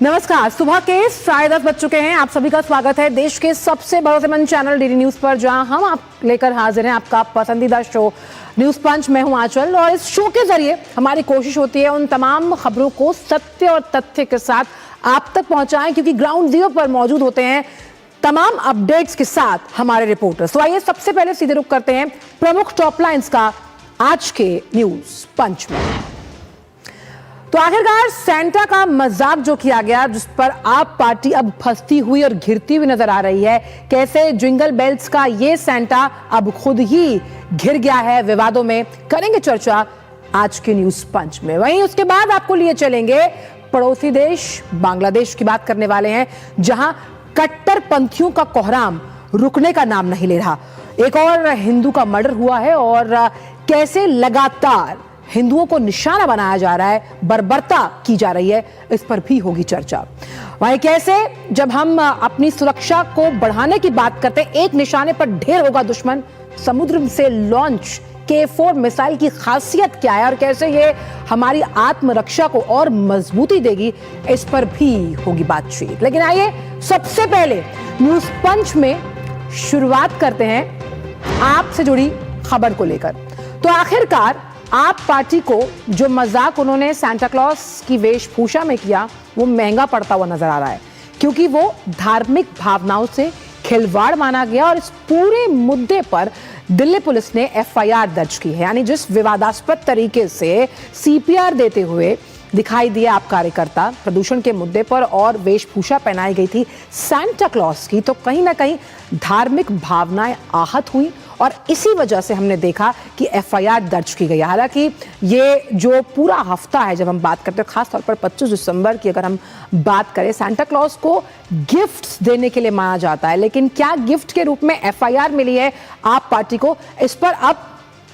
नमस्कार, सुबह के 10:30 बज चुके हैं। आप सभी का स्वागत है देश के सबसे भरोसेमंद चैनल डीडी न्यूज पर, जहां हम आप लेकर हाजिर हैं आपका पसंदीदा शो न्यूज पंच। मैं हूं आंचल और इस शो के जरिए हमारी कोशिश होती है उन तमाम खबरों को सत्य और तथ्य के साथ आप तक पहुंचाएं, क्योंकि ग्राउंड जीरो पर मौजूद होते हैं तमाम अपडेट्स के साथ हमारे रिपोर्टर्स। तो आइए सबसे पहले सीधे रुख करते हैं प्रमुख टॉप लाइंस का आज के न्यूज पंच में। तो आखिरकार सेंटा का मजाक जो किया गया, जिस पर आप पार्टी अब फंसती हुई और घिरती हुई नजर आ रही है। कैसे जिंगल बेल्स का ये सेंटा अब खुद ही घिर गया है विवादों में, करेंगे चर्चा आज के न्यूज पंच में। वहीं उसके बाद आपको लिए चलेंगे पड़ोसी देश बांग्लादेश की बात करने वाले हैं, जहां कट्टरपंथियों का कोहराम रुकने का नाम नहीं ले रहा। एक और हिंदू का मर्डर हुआ है और कैसे लगातार हिंदुओं को निशाना बनाया जा रहा है, बर्बरता की जा रही है, इस पर भी होगी चर्चा। वहीं कैसे जब हम अपनी सुरक्षा को बढ़ाने की बात करते हैं, एक निशाने पर ढेर होगा दुश्मन। समुद्र से लॉन्च K4 मिसाइल की खासियत क्या है और कैसे ये हमारी आत्मरक्षा को और मजबूती देगी, इस पर भी होगी बातचीत। लेकिन आइए सबसे पहले न्यूज पंच में शुरुआत करते हैं आपसे जुड़ी खबर को लेकर। तो आखिरकार आप पार्टी को जो मजाक उन्होंने सांता क्लॉज की वेशभूषा में किया, वो महंगा पड़ता हुआ नजर आ रहा है, क्योंकि वो धार्मिक भावनाओं से खिलवाड़ माना गया। और इस पूरे मुद्दे पर दिल्ली पुलिस ने FIR दर्ज की है। यानी जिस विवादास्पद तरीके से CPR देते हुए दिखाई दिए आप कार्यकर्ता प्रदूषण के मुद्दे पर और वेशभूषा पहनाई गई थी सांता क्लॉज की, तो कहीं ना कहीं धार्मिक भावनाएं आहत हुई और इसी वजह से हमने देखा कि FIR दर्ज की गई। हालांकि ये जो पूरा हफ्ता है, जब हम बात करते हैं खासतौर पर 25 दिसंबर की अगर हम बात करें, सांता क्लॉज को गिफ्ट्स देने के लिए माना जाता है। लेकिन क्या गिफ्ट के रूप में FIR मिली है आप पार्टी को, इस पर अब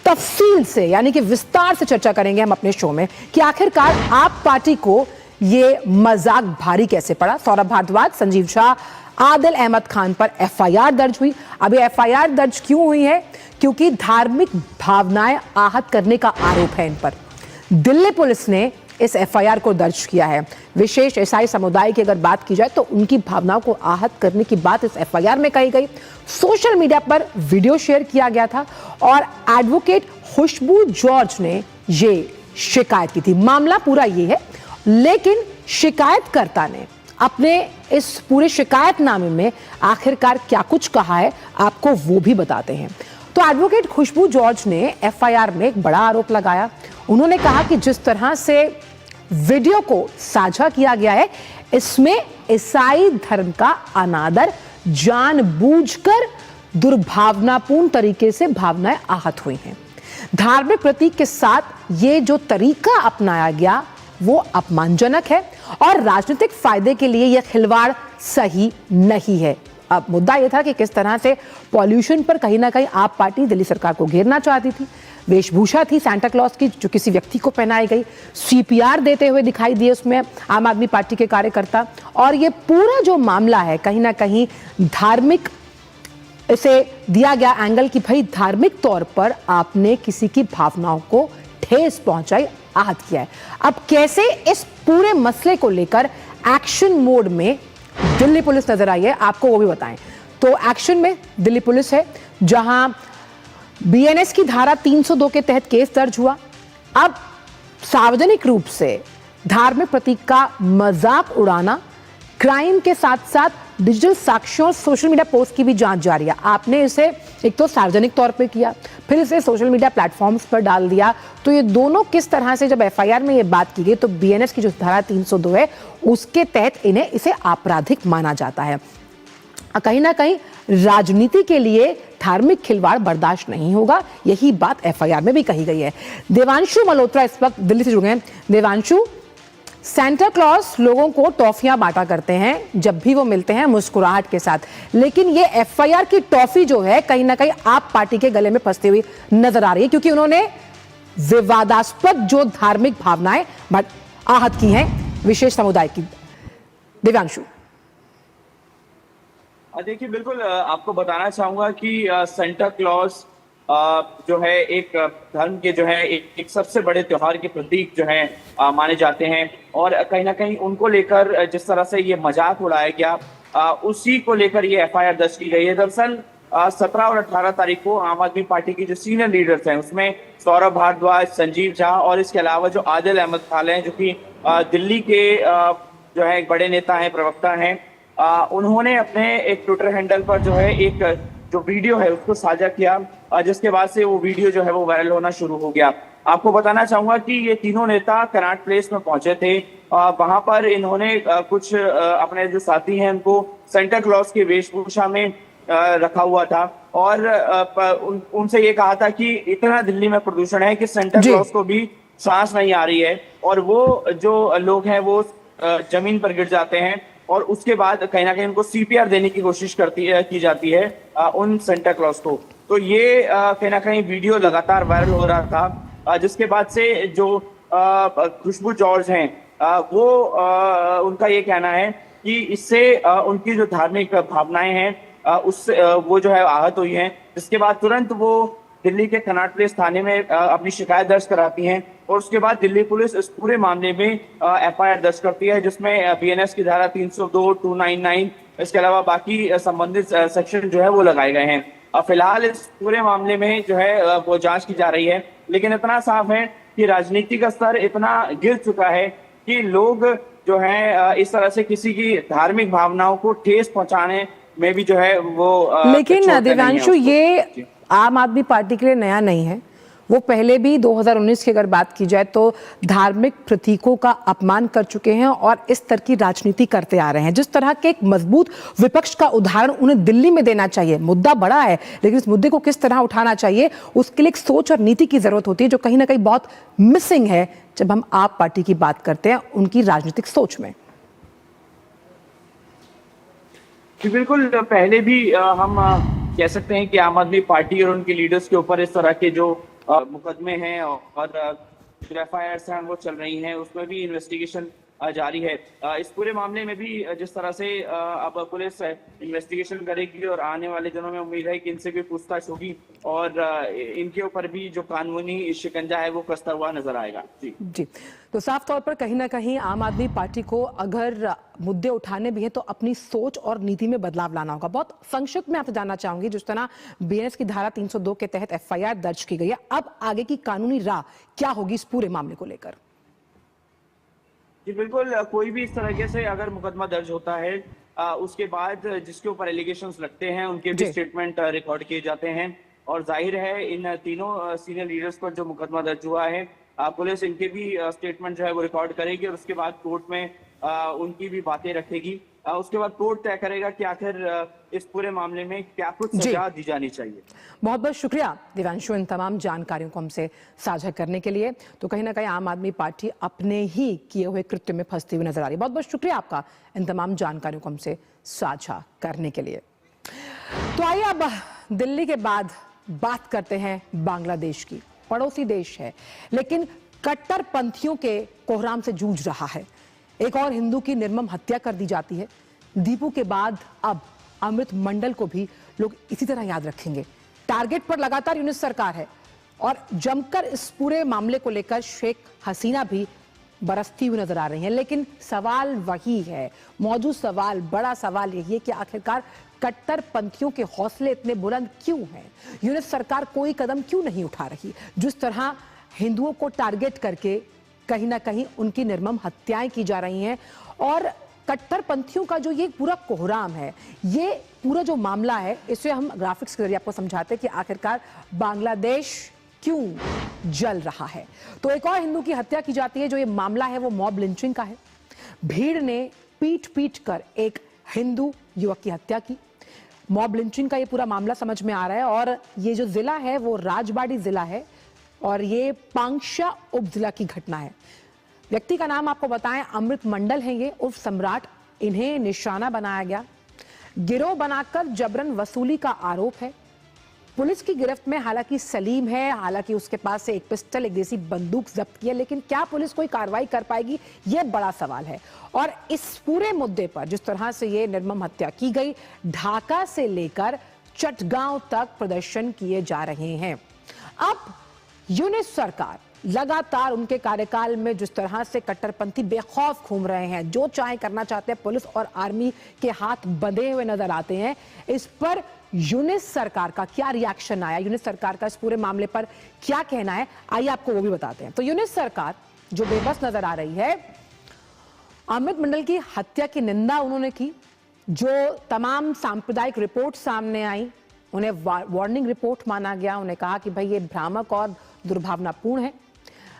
तफसील से यानी कि विस्तार से चर्चा करेंगे हम अपने शो में कि आखिरकार आप पार्टी को ये मजाक भारी कैसे पड़ा। सौरभ भारद्वाज, संजीव शाह, आदिल अहमद खान पर FIR दर्ज हुई। अभी FIR दर्ज क्यों हुई है? क्योंकि धार्मिक भावनाएं आहत करने का आरोप है इन पर। दिल्ली पुलिस ने इस FIR को दर्ज किया है। विशेष ईसाई समुदाय की अगर बात की जाए तो उनकी भावनाओं को आहत करने की बात इस FIR में कही गई। सोशल मीडिया पर वीडियो शेयर किया गया था और एडवोकेट खुशबू जॉर्ज ने ये शिकायत की थी। मामला पूरा ये है, लेकिन शिकायतकर्ता ने अपने इस पूरे शिकायतनामे में आखिरकार क्या कुछ कहा है, आपको वो भी बताते हैं। तो एडवोकेट खुशबू जॉर्ज ने FIR में एक बड़ा आरोप लगाया। उन्होंने कहा कि जिस तरह से वीडियो को साझा किया गया है, इसमें ईसाई धर्म का अनादर, जानबूझकर दुर्भावनापूर्ण तरीके से भावनाएं आहत हुई हैं। धार्मिक प्रतीक के साथ ये जो तरीका अपनाया गया वो अपमानजनक है और राजनीतिक फायदे के लिए यह खिलवाड़ सही नहीं है। अब मुद्दा यह था कि किस तरह से पॉल्यूशन पर कहीं ना कहीं आप पार्टी दिल्ली सरकार को घेरना चाहती थी। वेशभूषा थी सांता क्लॉज की जो किसी व्यक्ति को पहनाई गई, CPR देते हुए दिखाई दिए उसमें आम आदमी पार्टी के कार्यकर्ता। और ये पूरा जो मामला है कहीं ना कहीं धार्मिक इसे दिया गया एंगल कि भाई धार्मिक तौर पर आपने किसी की भावनाओं को ठेस पहुंचाई, आहत किया है। अब कैसे इस पूरे मसले को लेकर एक्शन मोड में दिल्ली पुलिस नजर आई है, आपको वो भी बताएं। तो एक्शन में दिल्ली पुलिस है, जहां BNS की धारा 302 के तहत केस दर्ज हुआ। अब सार्वजनिक रूप से धार्मिक प्रतीक का मजाक उड़ाना क्राइम के साथ साथ डिजिटल साक्ष्यों और सोशल मीडिया पोस्ट की भी जांच जारी है। आपने इसे एक तो सार्वजनिक तौर पे किया, फिर इसे सोशल मीडिया प्लेटफॉर्म्स पर डाल दिया। तो ये दोनों किस तरह से, जब FIR में ये बात की गई तो BNS की जो धारा 302 है उसके तहत इन्हें इसे आपराधिक माना जाता है। कहीं ना कहीं राजनीति के लिए धार्मिक खिलवाड़ बर्दाश्त नहीं होगा, यही बात FIR में भी कही गई है। देवांशु मल्होत्रा इस वक्त दिल्ली से जुड़े हैं। देवांशु, सांता क्लॉज लोगों को टॉफियां बांटा करते हैं जब भी वो मिलते हैं मुस्कुराहट के साथ, लेकिन ये FIR की टॉफी जो है कहीं ना कहीं आप पार्टी के गले में फंसती हुई नजर आ रही है, क्योंकि उन्होंने विवादास्पद जो धार्मिक भावनाएं आहत की हैं विशेष समुदाय की। दिव्यांशु, देखिए बिल्कुल आपको बताना चाहूंगा कि सांता क्लॉज जो है एक धर्म के जो है एक सबसे बड़े त्योहार के प्रतीक जो है माने जाते हैं। और कहीं ना कहीं उनको लेकर जिस तरह से ये मजाक उड़ाया गया, उसी को लेकर ये एफआईआर दर्ज की गई है। दरअसल 17 और 18 तारीख को आम आदमी पार्टी के जो सीनियर लीडर्स हैं उसमें सौरभ भारद्वाज, संजीव झा और इसके अलावा जो आदिल अहमद खान हैं, जो कि दिल्ली के जो है एक बड़े नेता हैं, प्रवक्ता हैं, उन्होंने अपने एक ट्विटर हैंडल पर जो है एक जो वीडियो है उसको साझा किया, जिसके बाद से वो वीडियो जो है वो वायरल होना शुरू हो गया। आपको बताना चाहूंगा कि ये तीनों नेता कनॉट प्लेस में पहुंचे थे। वहां पर इन्होंने कुछ अपने जो साथी हैं उनको सेंटा क्लॉज की वेशभूषा में रखा हुआ था और उनसे ये कहा था कि इतना दिल्ली में प्रदूषण है कि सेंटा क्लॉज को भी सांस नहीं आ रही है, और वो जो लोग हैं वो जमीन पर गिर जाते हैं और उसके बाद कहीं ना कहीं उनको सीपीआर देने की कोशिश की जाती है उन सेंटा क्लॉज को। तो ये कहीं ना कहीं वीडियो लगातार वायरल हो रहा था, जिसके बाद से जो खुशबू जॉर्ज हैं वो उनका ये कहना है कि इससे उनकी जो धार्मिक भावनाएं हैं उससे वो जो है आहत हुई हैं। जिसके बाद तुरंत वो दिल्ली के कनॉट प्लेस थाने में अपनी शिकायत दर्ज कराती हैं और उसके बाद दिल्ली पुलिस इस पूरे मामले में एफआईआर दर्ज करती है, जिसमें बीएनएस की धारा 302, 299 इसके अलावा बाकी संबंधित सेक्शन जो है वो लगाए गए हैं। फिलहाल इस पूरे मामले में जो है वो जांच की जा रही है, लेकिन इतना साफ है कि राजनीति का स्तर इतना गिर चुका है कि लोग जो है इस तरह से किसी की धार्मिक भावनाओं को ठेस पहुंचाने में भी जो है वो लेकिन दिव्यांशु ये आम आदमी पार्टी के लिए नया नहीं है। वो पहले भी 2019 की अगर बात की जाए तो धार्मिक प्रतीकों का अपमान कर चुके हैं और इस तरह की राजनीति करते आ रहे हैं। जिस तरह के एक मजबूत विपक्ष का उदाहरण उन्हें दिल्ली में देना चाहिए। मुद्दा बड़ा है, लेकिन इस मुद्दे को किस तरह उठाना चाहिए उसके लिए एक सोच और नीति की जरूरत होती है, जो कहीं ना कहीं बहुत मिसिंग है जब हम आप पार्टी की बात करते हैं उनकी राजनीतिक सोच में। बिल्कुल, पहले भी हम कह सकते हैं कि आम आदमी पार्टी और उनके लीडर्स के ऊपर इस तरह के जो मुकदमे हैं और जो एफआईआर हैं वो चल रही हैं, उसमें भी इन्वेस्टिगेशन जारी है। इस पूरे मामले में भी जिस तरह से अब पुलिस इन्वेस्टिगेशन करेगी और आने वाले दिनों में उम्मीद है कि इनसे भी पूछताछ होगी और इनके ऊपर भी जो कानूनी शिकंजा है वो कसता हुआ नजर आएगा। जी, तो साफ तौर पर कहीं ना कहीं आम आदमी पार्टी को अगर मुद्दे उठाने भी हैं तो अपनी सोच और नीति में बदलाव लाना होगा। बहुत संक्षिप्त में आपसे जानना चाहूंगी, जिस तरह बीएनएस की धारा 302 के तहत एफआईआर दर्ज की गई है, अब आगे की कानूनी राह क्या होगी इस पूरे मामले को लेकर? जी बिल्कुल, कोई भी इस तरीके से अगर मुकदमा दर्ज होता है उसके बाद जिसके ऊपर एलिगेशंस लगते हैं उनके भी स्टेटमेंट रिकॉर्ड किए जाते हैं और जाहिर है इन तीनों सीनियर लीडर्स पर जो मुकदमा दर्ज हुआ है पुलिस इनके भी स्टेटमेंट जो है वो रिकॉर्ड करेगी और उसके बाद कोर्ट में उनकी भी बातें रखेगी। उसके बाद कोर्ट तय करेगा कि आखिर इस पूरे मामले में क्या कुछ सजा दी जानी चाहिए। बहुत बहुत शुक्रिया दिव्यांशु इन तमाम जानकारियों को हमसे साझा करने के लिए। तो कहीं ना कहीं आम आदमी पार्टी अपने ही किए हुए कृत्य में फंसती हुई नजर आ रही है। बहुत बहुत शुक्रिया आपका इन तमाम जानकारियों को हमसे साझा करने के लिए। तो आइए अब दिल्ली के बाद बात करते हैं बांग्लादेश की। पड़ोसी देश है लेकिन कट्टरपंथियों के कोहराम से जूझ रहा है। एक और हिंदू की निर्मम हत्या कर दी जाती है। दीपू के बाद अब अमृत मंडल को भी लोग इसी तरह याद रखेंगे। टारगेट पर लगातार यूनिस सरकार है और जमकर इस पूरे मामले को लेकर शेख हसीना भी बरसती हुई नजर आ रही हैं। लेकिन सवाल वही है, मौजूद सवाल, बड़ा सवाल यही है कि आखिरकार कट्टरपंथियों के हौसले इतने बुलंद क्यों हैं? यूनिस सरकार कोई कदम क्यों नहीं उठा रही? जिस तरह हिंदुओं को टारगेट करके कहीं ना कहीं उनकी निर्मम हत्याएं की जा रही हैं और कट्टरपंथियों का जो ये पूरा कोहराम है, ये पूरा जो मामला है, इसे हम ग्राफिक्स के जरिए आपको समझाते हैं कि आखिरकार बांग्लादेश क्यों जल रहा है। तो एक और हिंदू की हत्या की जाती है। जो ये मामला है वो मॉब लिंचिंग का है। भीड़ ने पीट पीट कर एक हिंदू युवक की हत्या की। मॉब लिंचिंग का ये पूरा मामला समझ में आ रहा है और ये जो जिला है वो राजबाड़ी जिला है और ये पांगशा उपजिला की घटना है। व्यक्ति का नाम आपको बताएं, अमृत मंडल है ये, उर्फ सम्राट। इन्हें निशाना बनाया गया। गिरोह बनाकर जबरन वसूली का आरोप है। पुलिस की गिरफ्त में हालांकि सलीम है, हालांकि उसके पास से एक पिस्टल, एक देसी बंदूक जब्त की है, लेकिन क्या पुलिस कोई कार्रवाई कर पाएगी, यह बड़ा सवाल है। और इस पूरे मुद्दे पर जिस तरह से ये निर्मम हत्या की गई, ढाका से लेकर चटगांव तक प्रदर्शन किए जा रहे हैं। अब यूनिस सरकार लगातार उनके कार्यकाल में जिस तरह से कट्टरपंथी बेखौफ घूम रहे हैं, जो चाहे करना चाहते हैं, पुलिस और आर्मी के हाथ बंधे हुए नजर आते हैं, इस पर यूनिस सरकार का क्या रिएक्शन आया, यूनिस सरकार का इस पूरे मामले पर क्या कहना है, आइए आपको वो भी बताते हैं। तो यूनिस सरकार जो बेबस नजर आ रही है, अमित मंडल की हत्या की निंदा उन्होंने की, जो तमाम सांप्रदायिक रिपोर्ट सामने आई उन्हें वार्निंग रिपोर्ट माना गया, उन्हें कहा कि भाई ये भ्रामक और दुर्भावनापूर्ण है।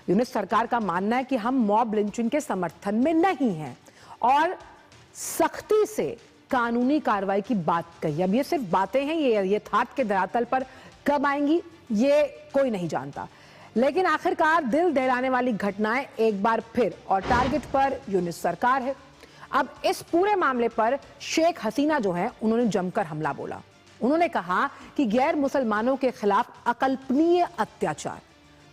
यूनिस सरकार का मानना है कि हम मॉब लिंचिंग के समर्थन में नहीं हैं और सख्ती से कानूनी कार्रवाई की बात कही। अब ये सिर्फ बातें हैं, ये यथार्थ के धरातल पर कब आएंगी ये कोई नहीं जानता, लेकिन आखिरकार दिल दहलाने वाली घटनाएं एक बार फिर, और टारगेट पर यूनिस सरकार है। अब इस पूरे मामले पर शेख हसीना जो है उन्होंने जमकर हमला बोला। उन्होंने कहा कि गैर मुसलमानों के खिलाफ अकल्पनीय अत्याचार,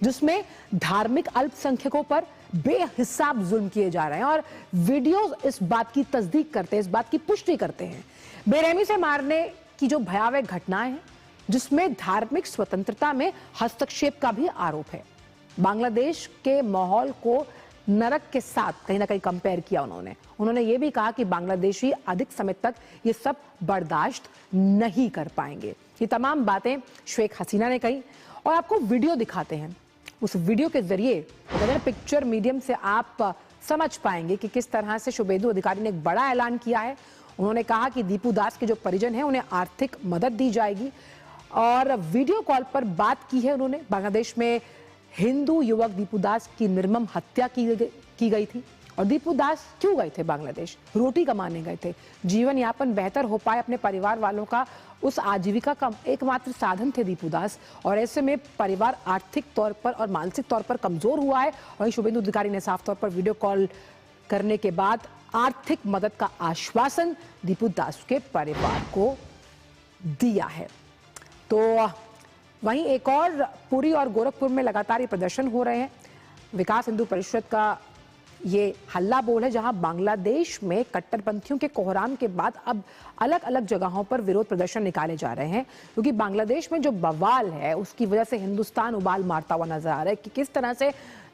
जिसमें धार्मिक अल्पसंख्यकों पर बेहिसाब जुल्म किए जा रहे हैं, और वीडियोस इस बात की तस्दीक करते हैं, इस बात की पुष्टि करते हैं। बेरहमी से मारने की जो भयावह घटनाएं हैं, जिसमें धार्मिक स्वतंत्रता में हस्तक्षेप का भी आरोप है। बांग्लादेश के माहौल को नरक के साथ कहीं ना कहीं कंपेयर किया उन्होंने ये भी कहा कि बांग्लादेशी अधिक समय तक ये सब बर्दाश्त नहीं कर पाएंगे। ये तमाम बातें शेख हसीना ने कही, और आपको वीडियो दिखाते हैं। उस वीडियो के जरिए अगर पिक्चर मीडियम से आप समझ पाएंगे कि किस तरह से शुभेंदु अधिकारी ने एक बड़ा ऐलान किया है। उन्होंने कहा कि दीपू दास के जो परिजन हैं उन्हें आर्थिक मदद दी जाएगी, और वीडियो कॉल पर बात की है उन्होंने। बांग्लादेश में हिंदू युवक दीपू दास की निर्मम हत्या की गई थी, और दीपू दास क्यों गए थे बांग्लादेश? रोटी कमाने गए थे, जीवन यापन बेहतर हो पाए अपने परिवार वालों का, उस आजीविका का एकमात्र साधन थे दीपू दास, और ऐसे में परिवार आर्थिक तौर पर और मानसिक तौर पर कमजोर हुआ है। वहीं शुभेंदु अधिकारी ने साफ तौर पर वीडियो कॉल करने के बाद आर्थिक मदद का आश्वासन दीपू दास के परिवार को दिया है। तो वहीं एक और पुरी और गोरखपुर में लगातार ये प्रदर्शन हो रहे हैं। विकास हिंदू परिषद का ये हल्ला बोल है, जहां बांग्लादेश में कट्टरपंथियों के कोहराम के बाद अब अलग अलग जगहों पर विरोध प्रदर्शन निकाले जा रहे हैं, क्योंकि बांग्लादेश में जो बवाल है उसकी वजह से हिंदुस्तान उबाल मारता हुआ नजर आ रहा है कि किस तरह से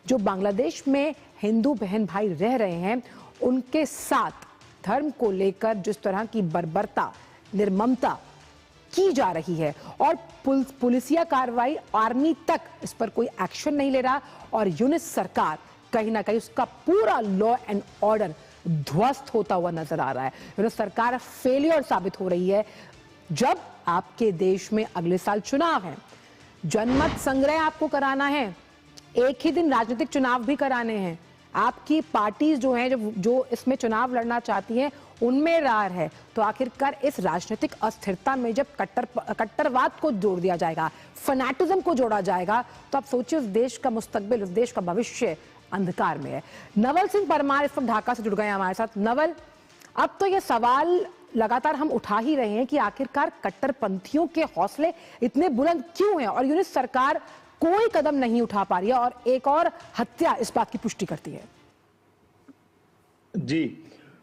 जो बांग्लादेश में हिंदू बहन भाई रह रहे हैं उनके साथ धर्म को लेकर जिस तरह की बर्बरता, निर्ममता की जा रही है, और पुलिसिया कार्रवाई, आर्मी तक इस पर कोई एक्शन नहीं ले रहा, और यूनिस सरकार कहीं ना कहीं उसका पूरा लॉ एंड ऑर्डर ध्वस्त होता हुआ नजर आ रहा है। यूनिस सरकार फेलियर साबित हो रही है। जब आपके देश में अगले साल चुनाव है, जनमत संग्रह आपको कराना है, एक ही दिन राजनीतिक चुनाव भी कराने हैं, आपकी पार्टीज जो हैं जो इसमें चुनाव लड़ना चाहती हैं उनमें रार है, तो आखिरकार इस राजनीतिक अस्थिरता में जब कट्टरवाद को जोड़ दिया जाएगा, फनाटिज्म को जोड़ा जाएगा, तो आप सोचिए उस देश का मुस्तकबिल, उस देश का भविष्य अंधकार में है। नवल सिंह परमार इस वक्त ढाका से जुड़ गए हमारे साथ। नवल, अब तो ये सवाल लगातार हम उठा ही रहे हैं कि आखिरकार कट्टरपंथियों के हौसले इतने बुलंद क्यों हैं, और यूनिस सरकार कोई कदम नहीं उठा पा रही है, और एक और हत्या इस बात की पुष्टि करती है। जी,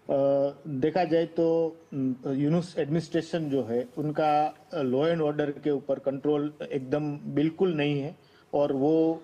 देखा जाए तो यूनुस एडमिनिस्ट्रेशन जो है उनका लॉ एंड ऑर्डर के ऊपर कंट्रोल एकदम बिल्कुल नहीं है, और वो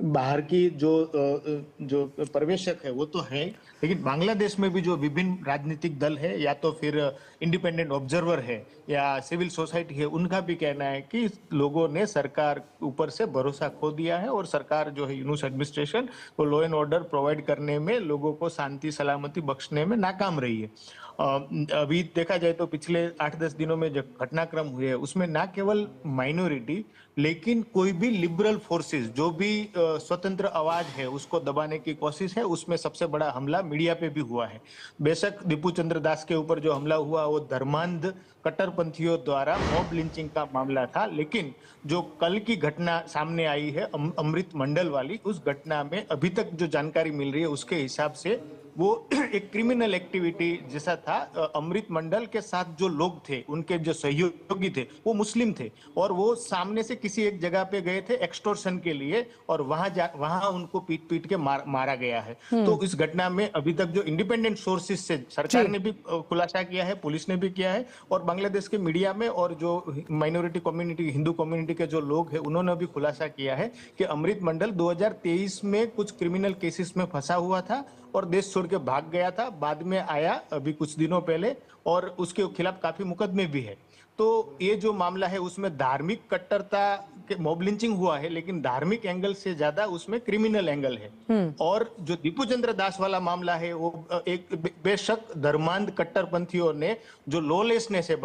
बाहर की जो पर्यवेक्षक है वो तो है, लेकिन बांग्लादेश में भी जो विभिन्न राजनीतिक दल है या तो फिर इंडिपेंडेंट ऑब्जर्वर है या सिविल सोसाइटी है, उनका भी कहना है कि लोगों ने सरकार ऊपर से भरोसा खो दिया है, और सरकार जो है यूनुस एडमिनिस्ट्रेशन वो लॉ एंड ऑर्डर प्रोवाइड करने में, लोगों को शांति सलामती बख्शने में नाकाम रही है। अभी देखा जाए तो पिछले 8-10 दिनों में जो घटनाक्रम हुए हैं उसमें ना केवल माइनॉरिटी लेकिन कोई भी लिबरल फोर्सेस, जो भी स्वतंत्र आवाज है उसको दबाने की कोशिश है, उसमें सबसे बड़ा हमला मीडिया पे भी हुआ है। बेशक दीपू चंद्र दास के ऊपर जो हमला हुआ वो धर्मांध कट्टरपंथियों द्वारा मॉब लिंचिंग का मामला था, लेकिन जो कल की घटना सामने आई है अमृत मंडल वाली, उस घटना में अभी तक जो जानकारी मिल रही है उसके हिसाब से वो एक क्रिमिनल एक्टिविटी जैसा था। अमृत मंडल के साथ जो लोग थे, उनके जो सहयोगी थे, वो मुस्लिम थे और वो सामने से किसी एक जगह पे गए थे एक्सटॉर्शन के लिए और वहां उनको पीट पीट के मारा गया है। तो इस घटना में अभी तक जो इंडिपेंडेंट सोर्सेज से सरकार ने भी खुलासा किया है, पुलिस ने भी किया है और बांग्लादेश के मीडिया में और जो माइनॉरिटी कम्युनिटी, हिंदू कम्युनिटी के जो लोग हैं, उन्होंने भी खुलासा किया है कि अमृत मंडल 2023 में कुछ क्रिमिनल केसेस में फंसा हुआ था और देश छोड़ के भाग गया था। बाद में आया अभी कुछ दिनों पहले और उसके खिलाफ काफी मुकदमे भी है। तो ये जो मामला है उसमें धार्मिक कट्टरता के मॉब लिंचिंग हुआ है, लेकिन धार्मिक एंगल से ज्यादा उसमें क्रिमिनल एंगल है। और जो दीपू चंद्र दास वाला मामला है वो एक बेशक धर्मांध कट्टरपंथियों ने जो लॉलेसनेस है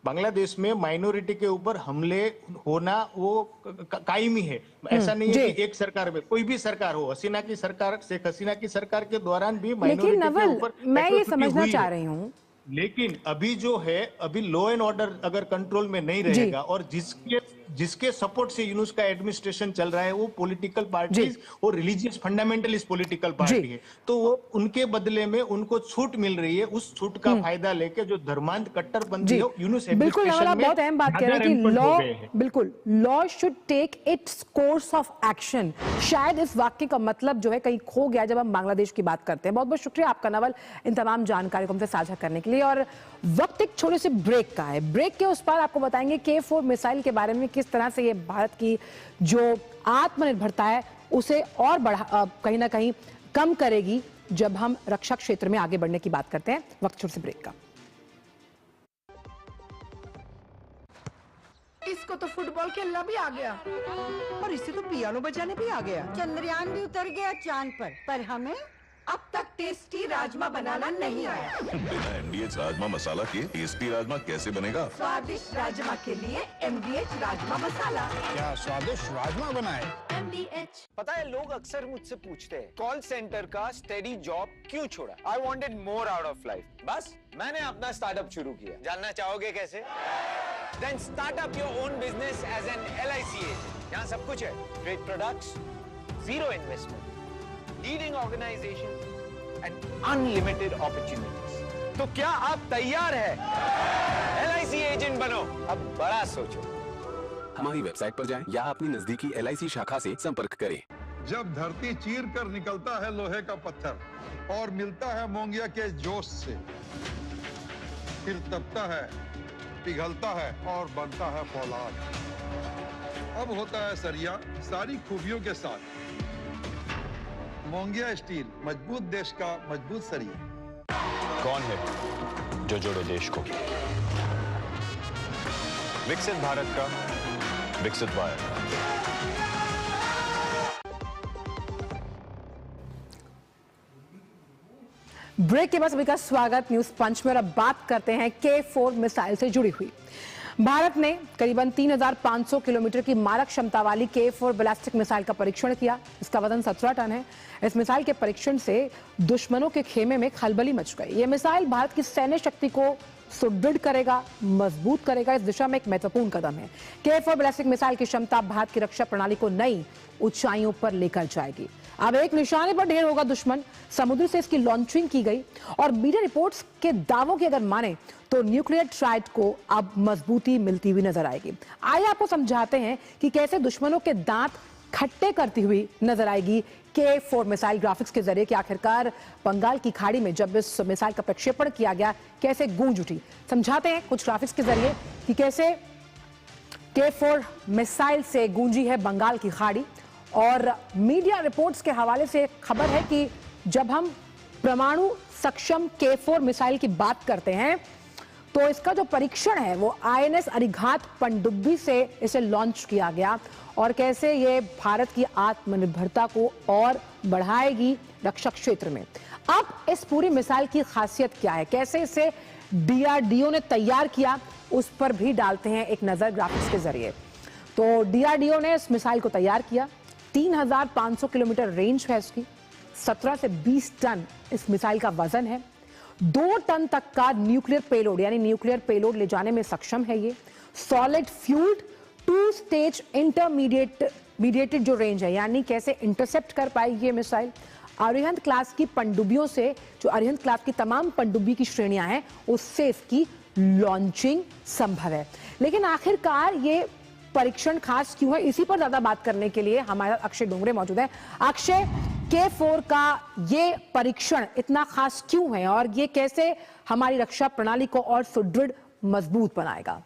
बांग्लादेश में माइनॉरिटी के ऊपर हमले होना वो कायमी है। ऐसा नहीं है कि एक सरकार में, कोई भी सरकार हो, हसीना की सरकार, शेख हसीना की सरकार के दौरान भी माइनॉरिटी के ऊपर, मैं ये समझना चाह रही हूँ, लेकिन अभी जो है, अभी लॉ एंड ऑर्डर अगर कंट्रोल में नहीं रहेगा और जिसके सपोर्ट से यूनुस का एडमिनिस्ट्रेशन चल रहा है वो पॉलिटिकल पार्टी और रिलीजियस फंडामेंटलिस्ट पॉलिटिकल पार्टी है, तो वो उनके बदले में उनको छूट मिल रही है। उस छूट का फायदा लेके जो धर्मांध कट्टरपंथी हो, यूनुस बिल्कुल नवल, बहुत अहम बात कह रहे हैं कि law should take its course of action. शायद इस वाक्य का मतलब जो है कहीं खो गया जब हम बांग्लादेश की बात करते हैं। बहुत बहुत शुक्रिया आपका नवल, इन तमाम जानकारी को हमसे साझा करने के लिए। और वक्त एक छोटे से ब्रेक का है। ब्रेक के उस पार आपको बताएंगे K4 मिसाइल के बारे में, किस तरह से ये भारत की जो आत्मनिर्भरता है उसे और कहीं ना कहीं कम करेगी जब हम रक्षा क्षेत्र में आगे बढ़ने की बात करते हैं। वक्त छोटे से ब्रेक का। इसको तो फुटबॉल खेलना भी आ गया और इसे तो पियानो बजाने भी आ गया। चंद्रयान भी उतर गया चांद पर हमें अब तक टेस्टी राजमा बनाना नहीं आया। बिना MDH राजमा मसाला के टेस्टी राजमा कैसे बनेगा? स्वादिष्ट राजमा के लिए MDH राजमा मसाला। क्या स्वादिष्ट राजमा बनाए? MDH। पता है, लोग अक्सर मुझसे पूछते हैं कॉल सेंटर का स्टेडी जॉब क्यों छोड़ा? I wanted more out of life. बस मैंने अपना स्टार्टअप शुरू किया। जानना चाहोगे कैसे? Then start up your own business as an LIC agent. यहाँ सब कुछ है, great products, zero investment, leading organisation and unlimited opportunities. तो क्या आप तैयार हैं? LIC एजेंट बनो, अब बड़ा सोचो। हमारी वेबसाइट पर जाएं या अपनी नजदीकी LIC शाखा से संपर्क करें। जब धरती चीर कर निकलता है लोहे का पत्थर और मिलता है मोंगिया के जोश से, फिर तपता है, पिघलता है और बनता है फौलाद। अब होता है सरिया सारी खूबियों के साथ। मोंगिया स्टील, मजबूत देश का मजबूत सरिया। कौन है जो जोड़े देश को? विकसित भारत का विकसित भारत। ब्रेक के बाद सभी का स्वागत न्यूज पंच में। और अब बात करते हैं K4 मिसाइल से जुड़ी हुई। भारत ने करीबन 3,500 किलोमीटर की मारक क्षमता वाली K4 बैलिस्टिक मिसाइल का परीक्षण किया। इसका वजन 17 टन है। इस मिसाइल के परीक्षण से दुश्मनों के खेमे में खलबली मच गई। यह मिसाइल भारत की सैन्य शक्ति को सुदृढ़ करेगा, मजबूत करेगा। इस दिशा में एक महत्वपूर्ण कदम है। K4 बैलिस्टिक मिसाइल की क्षमता भारत की रक्षा प्रणाली को नई ऊंचाइयों पर लेकर जाएगी। अब एक निशाने पर ढेर होगा दुश्मन। समुद्र से इसकी लॉन्चिंग की गई और मीडिया रिपोर्ट्स के दावों की अगर माने तो न्यूक्लियर ट्राइड को अब मजबूती मिलती हुई नजर आएगी। आइए आपको समझाते हैं कि कैसे दुश्मनों के दांत खट्टे करती हुई नजर आएगी K4 मिसाइल ग्राफिक्स के जरिए कि आखिरकार बंगाल की खाड़ी में जब इस मिसाइल का प्रक्षेपण किया गया कैसे गूंज उठी। समझाते हैं कुछ ग्राफिक्स के जरिए कि कैसे K4 मिसाइल से गूंजी है बंगाल की खाड़ी। और मीडिया रिपोर्ट्स के हवाले से खबर है कि जब हम परमाणु सक्षम K4 मिसाइल की बात करते हैं तो इसका जो परीक्षण है वो INS अरिघात पनडुब्बी से इसे लॉन्च किया गया और कैसे ये भारत की आत्मनिर्भरता को और बढ़ाएगी रक्षा क्षेत्र में। अब इस पूरी मिसाइल की खासियत क्या है, कैसे इसे DRDO ने तैयार किया, उस पर भी डालते हैं एक नजर ग्राफिक्स के जरिए। तो DRDO ने इस मिसाइल को तैयार किया। 3,500 किलोमीटर रेंज है इसकी, 17 से 20 टन इस मिसाइल का वजन है, 2 टन तक का न्यूक्लियर पेलोड यानी न्यूक्लियर पेलोड ले जाने में सक्षम है ये। सॉलिड फ्यूल्ड 2 स्टेज इंटरमीडिएटेड जो रेंज है यानी कैसे इंटरसेप्ट कर पाएगी ये मिसाइल। अरिहंत क्लास की पनडुब्बियों से, जो अरिहंत क्लास की तमाम पनडुब्बी की श्रेणियां हैं, उससे इसकी लॉन्चिंग संभव है। लेकिन आखिरकार ये परीक्षण खास क्यों है, इसी पर ज्यादा बात करने के लिए हमारे अक्षय डोंगरे मौजूद है। अक्षय, K4 का ये परीक्षण इतना खास क्यों है और ये कैसे हमारी रक्षा प्रणाली को और सुदृढ़ मजबूत बनाएगा?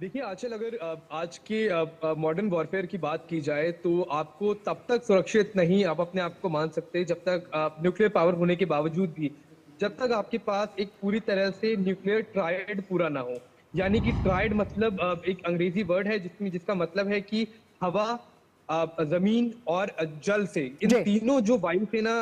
देखिए आंचल, अगर आज के मॉडर्न वॉरफेयर की बात की जाए तो आपको तब तक सुरक्षित नहीं आप अपने आप को मान सकते जब तक न्यूक्लियर पावर होने के बावजूद भी, जब तक आपके पास एक पूरी तरह से न्यूक्लियर ट्रायड पूरा ना हो। यानी कि ट्रायड मतलब एक अंग्रेजी वर्ड है जिसका मतलब है कि हवा, जमीन और जल से, इन तीनों, जो वायुसेना,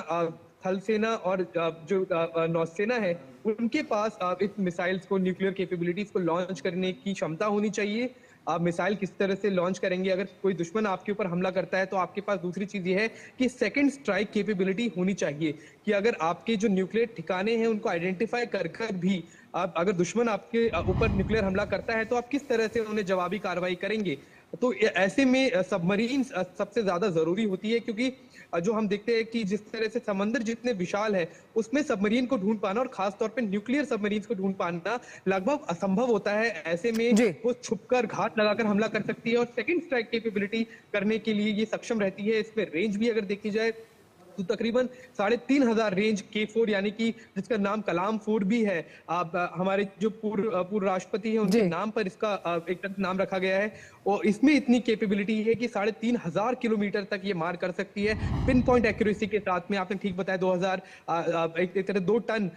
थल सेना और जो नौसेना है, उनके पास इस मिसाइल्स को, न्यूक्लियर कैपेबिलिटीज को लॉन्च करने की क्षमता होनी चाहिए। आप मिसाइल किस तरह से लॉन्च करेंगे, अगर कोई दुश्मन आपके ऊपर हमला करता है तो आपके पास दूसरी चीज ये है कि सेकंड स्ट्राइक कैपेबिलिटी होनी चाहिए, कि अगर आपके जो न्यूक्लियर ठिकाने हैं उनको आइडेंटिफाई कर भी आप, अगर दुश्मन आपके ऊपर न्यूक्लियर हमला करता है तो आप किस तरह से उन्हें जवाबी कार्रवाई करेंगे। तो ऐसे में सबमरीन सबसे ज्यादा जरूरी होती है, क्योंकि जो हम देखते हैं कि जिस तरह से समंदर जितने विशाल है उसमें सबमरीन को ढूंढ पाना और खासतौर पे न्यूक्लियर सबमरीन को ढूंढ पाना लगभग असंभव होता है। ऐसे में वो छुपकर, घात लगाकर हमला कर सकती है और सेकंड स्ट्राइक कैपेबिलिटी करने के लिए ये सक्षम रहती है। इसमें रेंज भी अगर देखी जाए तो तकरीबन 3500 रेंज K4, यानी कि जिसका नाम कलाम 4 भी है। हमारे जो पूर्व राष्ट्रपति हैं उनके नाम पर इसका एक नाम रखा गया है, और इसमें इतनी कैपेबिलिटी है कि 3500 किलोमीटर तक ये मार कर सकती है पिन पॉइंट एक्यूरेसी के साथ में। आपने ठीक बताया, 2 टन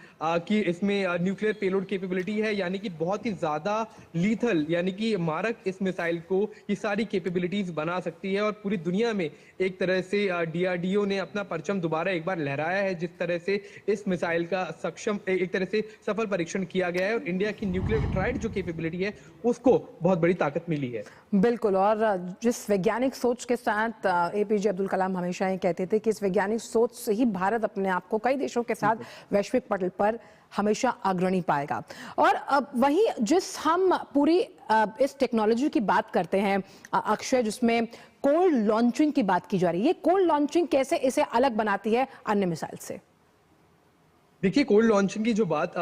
की इसमें न्यूक्लियर पेलोड कैपेबिलिटी है, यानी कि बहुत ही ज्यादा लीथल, यानी कि मारक इस मिसाइल को ये सारी कैपेबिलिटीज बना सकती है। और पूरी दुनिया में एक तरह से DRDO ने अपना परचम दोबारा एक बार लहराया है, जिस तरह से इस मिसाइल का सक्षम, एक तरह से सफल परीक्षण किया गया है और इंडिया की न्यूक्लियर ट्राइड जो कैपेबिलिटी है उसको बहुत बड़ी ताकत मिली है। बिल्कुल, और जिस वैज्ञानिक सोच के साथ APJ अब्दुल कलाम हमेशा ये कहते थे कि इस वैज्ञानिक सोच से ही भारत अपने आप को कई देशों के साथ वैश्विक पटल पर हमेशा अग्रणी पाएगा। और वहीं जिस हम पूरी इस टेक्नोलॉजी की बात करते हैं अक्षय, जिसमें कोल्ड लॉन्चिंग की बात की जा रही है, ये कोल्ड लॉन्चिंग कैसे इसे अलग बनाती है अन्य मिसाइल से? देखिए, कोल्ड लॉन्चिंग की जो बात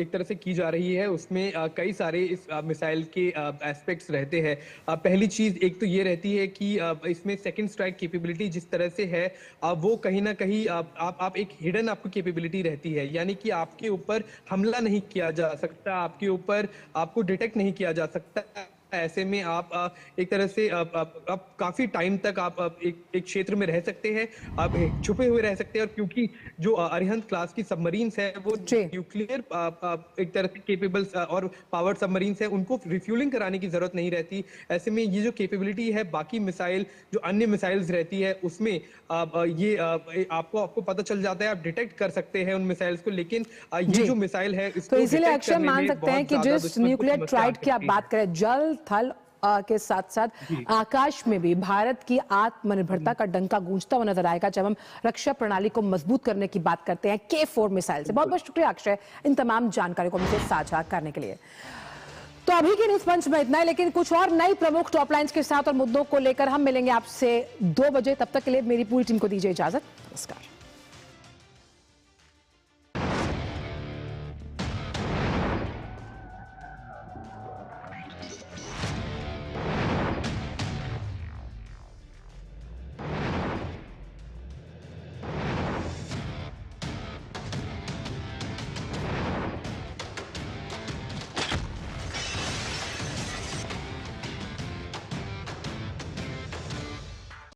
एक तरह से की जा रही है उसमें कई सारे इस मिसाइल के एस्पेक्ट्स रहते हैं। पहली चीज एक तो ये रहती है कि इसमें सेकंड स्ट्राइक कैपेबिलिटी जिस तरह से है वो कहीं ना कहीं आप एक हिडन आपको कैपेबिलिटी रहती है, यानी कि आपके ऊपर हमला नहीं किया जा सकता, आपके ऊपर आपको डिटेक्ट नहीं किया जा सकता। ऐसे में आप एक तरह से आप काफी टाइम तक आप एक क्षेत्र में रह सकते हैं, आप छुपे हुए रह सकते हैं। और क्योंकि जो अरिहंत क्लास की सबमरीन्स है वो न्यूक्लियर एक तरह से केपेबल और पावर्ड सबमरीन्स है, उनको रिफ्यूलिंग कराने की जरूरत नहीं रहती। ऐसे में ये जो कैपेबिलिटी है बाकी मिसाइल, जो अन्य मिसाइल्स रहती है उसमें ये आपको पता चल जाता है, आप डिटेक्ट कर सकते हैं उन मिसाइल्स को। लेकिन ये जो मिसाइल है तो इसीलिए अक्षय मान सकते हैं कि जिस न्यूक्लियर ट्राइड की आप बात करें, जल थल के साथ साथ आकाश में भी भारत की आत्मनिर्भरता का डंका गूंजता हुआ नजर आएगा जब हम रक्षा प्रणाली को मजबूत करने की बात करते हैं K4 मिसाइल से। बहुत बहुत शुक्रिया अक्षय इन तमाम जानकारी को मुझसे साझा करने के लिए। तो अभी के न्यूज पंच में इतना है, लेकिन कुछ और नई प्रमुख टॉप लाइंस के साथ और मुद्दों को लेकर हम मिलेंगे आपसे 2 बजे। तब तक के लिए मेरी पूरी टीम को दीजिए इजाजत। नमस्कार।